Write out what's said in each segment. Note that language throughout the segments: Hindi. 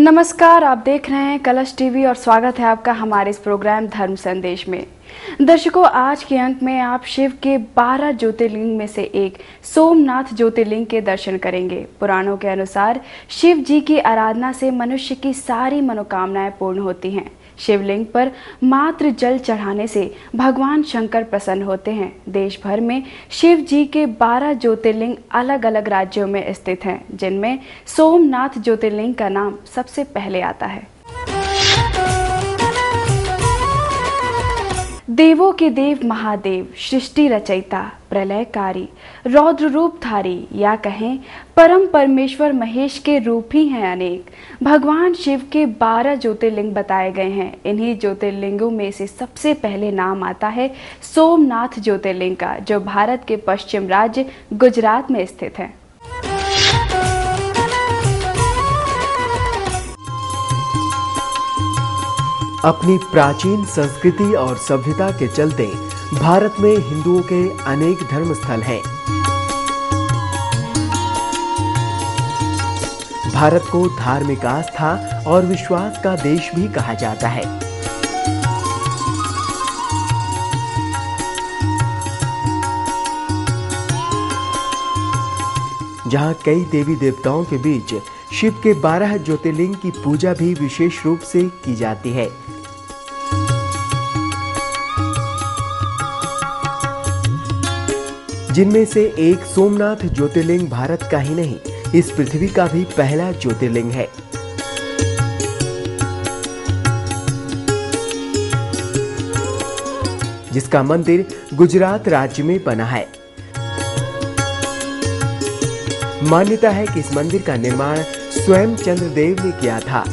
नमस्कार, आप देख रहे हैं कलश टीवी और स्वागत है आपका हमारे इस प्रोग्राम धर्म संदेश में। दर्शकों, आज के अंक में आप शिव के 12 ज्योतिर्लिंग में से एक सोमनाथ ज्योतिर्लिंग के दर्शन करेंगे। पुराणों के अनुसार शिव जी की आराधना से मनुष्य की सारी मनोकामनाएं पूर्ण होती हैं। शिवलिंग पर मात्र जल चढ़ाने से भगवान शंकर प्रसन्न होते हैं। देश भर में शिव जी के 12 ज्योतिर्लिंग अलग अलग राज्यों में स्थित हैं, जिनमें सोमनाथ ज्योतिर्लिंग का नाम सबसे पहले आता है। देवों के देव महादेव, सृष्टि रचयिता, प्रलयकारी, रौद्र रूपधारी या कहें परम परमेश्वर महेश के रूप ही हैं अनेक। भगवान शिव के 12 ज्योतिर्लिंग बताए गए हैं। इन्हीं ज्योतिर्लिंगों में से सबसे पहले नाम आता है सोमनाथ ज्योतिर्लिंग का, जो भारत के पश्चिम राज्य गुजरात में स्थित है। अपनी प्राचीन संस्कृति और सभ्यता के चलते भारत में हिंदुओं के अनेक धर्म स्थल हैं। भारत को धार्मिक आस्था और विश्वास का देश भी कहा जाता है। जहां कई देवी देवताओं के बीच शिव के 12 ज्योतिर्लिंग की पूजा भी विशेष रूप से की जाती है। जिनमें से एक सोमनाथ ज्योतिर्लिंग भारत का ही नहीं, इस पृथ्वी का भी पहला ज्योतिर्लिंग है। जिसका मंदिर गुजरात राज्य में बना है। मान्यता है कि इस मंदिर का निर्माण स्वयं चंद्रदेव ने किया था।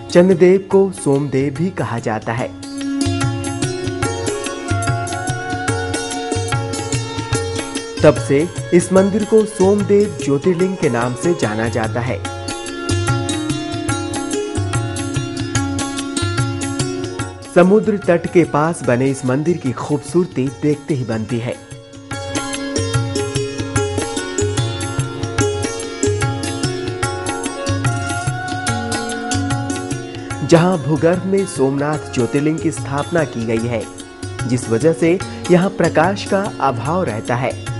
चंद्रदेव को सोमदेव भी कहा जाता है। तब से इस मंदिर को सोमदेव ज्योतिर्लिंग के नाम से जाना जाता है। समुद्र तट के पास बने इस मंदिर की खूबसूरती देखते ही बनती है। जहां भूगर्भ में सोमनाथ ज्योतिर्लिंग की स्थापना की गई है, जिस वजह से यहां प्रकाश का अभाव रहता है।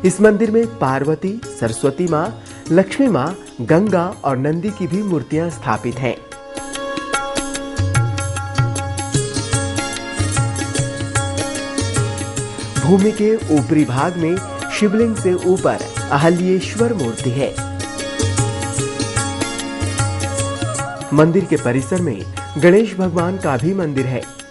इस मंदिर में पार्वती, सरस्वती मां, लक्ष्मी मां, गंगा और नंदी की भी मूर्तियां स्थापित हैं। भूमि के ऊपरी भाग में शिवलिंग से ऊपर अहल्येश्वर मूर्ति है। मंदिर के परिसर में गणेश भगवान का भी मंदिर है।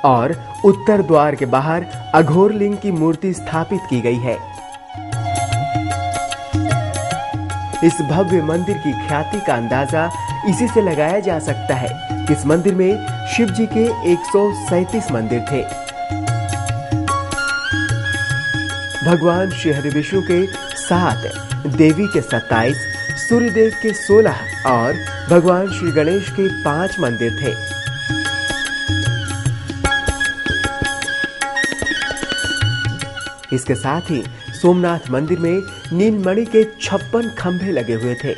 और उत्तर द्वार के बाहर अघोर लिंग की मूर्ति स्थापित की गई है। इस भव्य मंदिर की ख्याति का अंदाजा इसी से लगाया जा सकता है कि इस मंदिर में शिव जी के 137 मंदिर थे। भगवान श्री हरि विष्णु के 7, देवी के 27, सूर्यदेव के 16 और भगवान श्री गणेश के 5 मंदिर थे। इसके साथ ही सोमनाथ मंदिर में नीलमणि के 56 खंभे लगे हुए थे,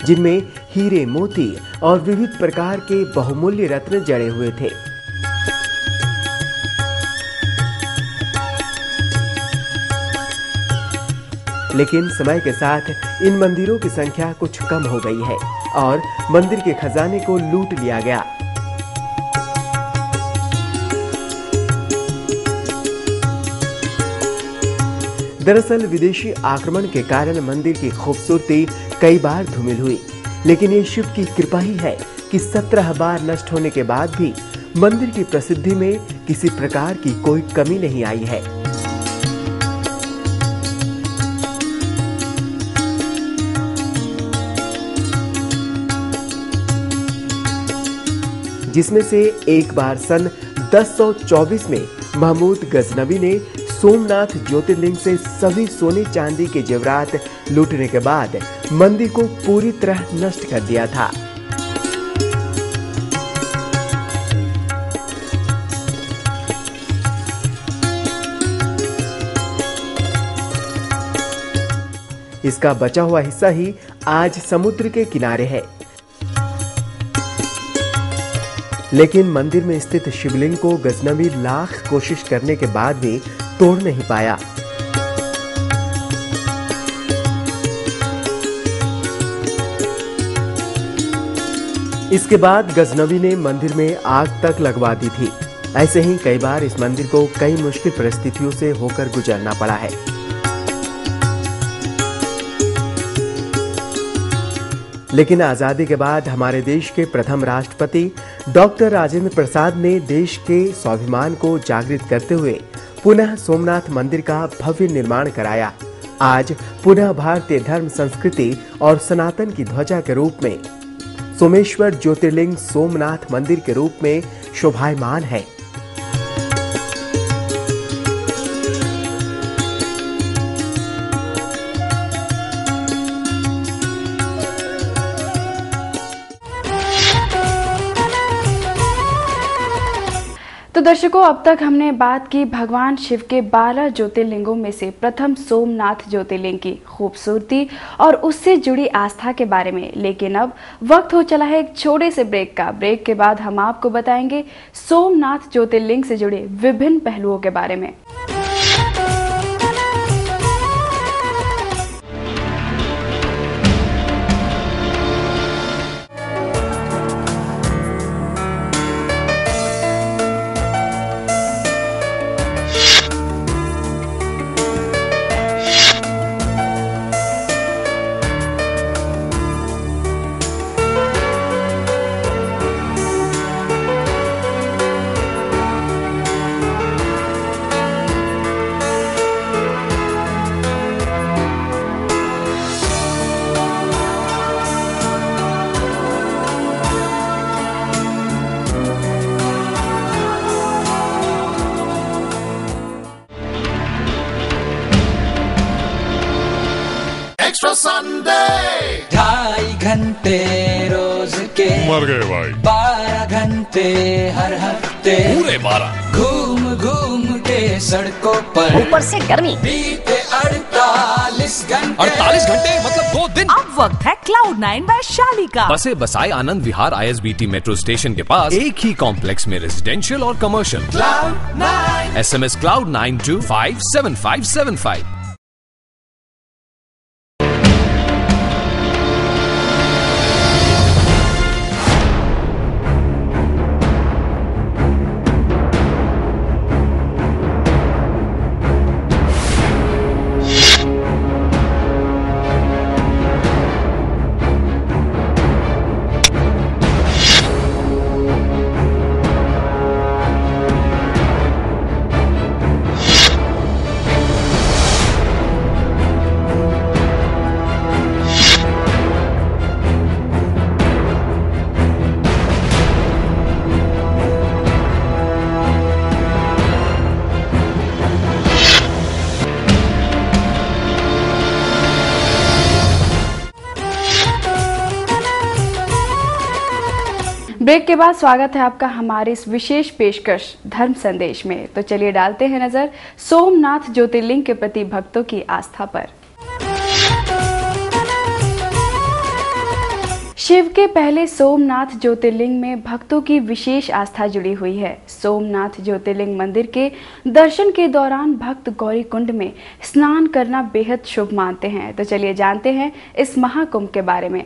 जिनमें हीरे, मोती और विविध प्रकार के बहुमूल्य रत्न जड़े हुए थे। लेकिन समय के साथ इन मंदिरों की संख्या कुछ कम हो गई है और मंदिर के खजाने को लूट लिया गया। दरअसल विदेशी आक्रमण के कारण मंदिर की खूबसूरती कई बार धूमिल हुई, लेकिन ये शिव की कृपा ही है कि 17 बार नष्ट होने के बाद भी मंदिर की प्रसिद्धि में किसी प्रकार की कोई कमी नहीं आई है। जिसमें से एक बार सन 1024 में महमूद गजनवी ने सोमनाथ ज्योतिर्लिंग से सभी सोने चांदी के जेवरात लूटने के बाद मंदिर को पूरी तरह नष्ट कर दिया था। इसका बचा हुआ हिस्सा ही आज समुद्र के किनारे है। लेकिन मंदिर में स्थित शिवलिंग को गजनवी लाख कोशिश करने के बाद भी तोड़ नहीं पाया। इसके बाद गजनवी ने मंदिर में आग तक लगवा दी थी। ऐसे ही कई बार इस मंदिर को कई मुश्किल परिस्थितियों से होकर गुजरना पड़ा है। लेकिन आजादी के बाद हमारे देश के प्रथम राष्ट्रपति डॉक्टर राजेंद्र प्रसाद ने देश के स्वाभिमान को जागृत करते हुए पुनः सोमनाथ मंदिर का भव्य निर्माण कराया। आज पुनः भारतीय धर्म, संस्कृति और सनातन की ध्वजा के रूप में सोमेश्वर ज्योतिर्लिंग सोमनाथ मंदिर के रूप में शोभायमान है। तो दर्शकों, अब तक हमने बात की भगवान शिव के 12 ज्योतिर्लिंगों में से प्रथम सोमनाथ ज्योतिर्लिंग की खूबसूरती और उससे जुड़ी आस्था के बारे में। लेकिन अब वक्त हो चला है एक छोटे से ब्रेक का। ब्रेक के बाद हम आपको बताएंगे सोमनाथ ज्योतिर्लिंग से जुड़े विभिन्न पहलुओं के बारे में। संडे 2.5 घंटे रोज के मर गए भाई। 12 घंटे हर हफ्ते पूरे 12 घूम घूम के सड़कों पर, ऊपर से गर्मी, बीते 48 घंटे मतलब 2 दिन। अब वक्त है Cloud9 वैशाली का। बसे बसाए Anand Vihar ISBT metro station के पास एक ही कॉम्प्लेक्स में रेजिडेंशियल और commercial. Cloud9 SMS Cloud9 to 57575। Break के बाद स्वागत है आपका हमारे इस विशेष पेशकश धर्म संदेश में। तो चलिए डालते हैं नजर सोमनाथ ज्योतिर्लिंग के प्रति भक्तों की आस्था पर। शिव के पहले सोमनाथ ज्योतिर्लिंग में भक्तों की विशेष आस्था जुड़ी हुई है। सोमनाथ ज्योतिर्लिंग मंदिर के दर्शन के दौरान भक्त गौरी कुंड में स्नान करना बेहद शुभ मानते हैं। तो चलिए जानते हैं इस महाकुंभ के बारे में।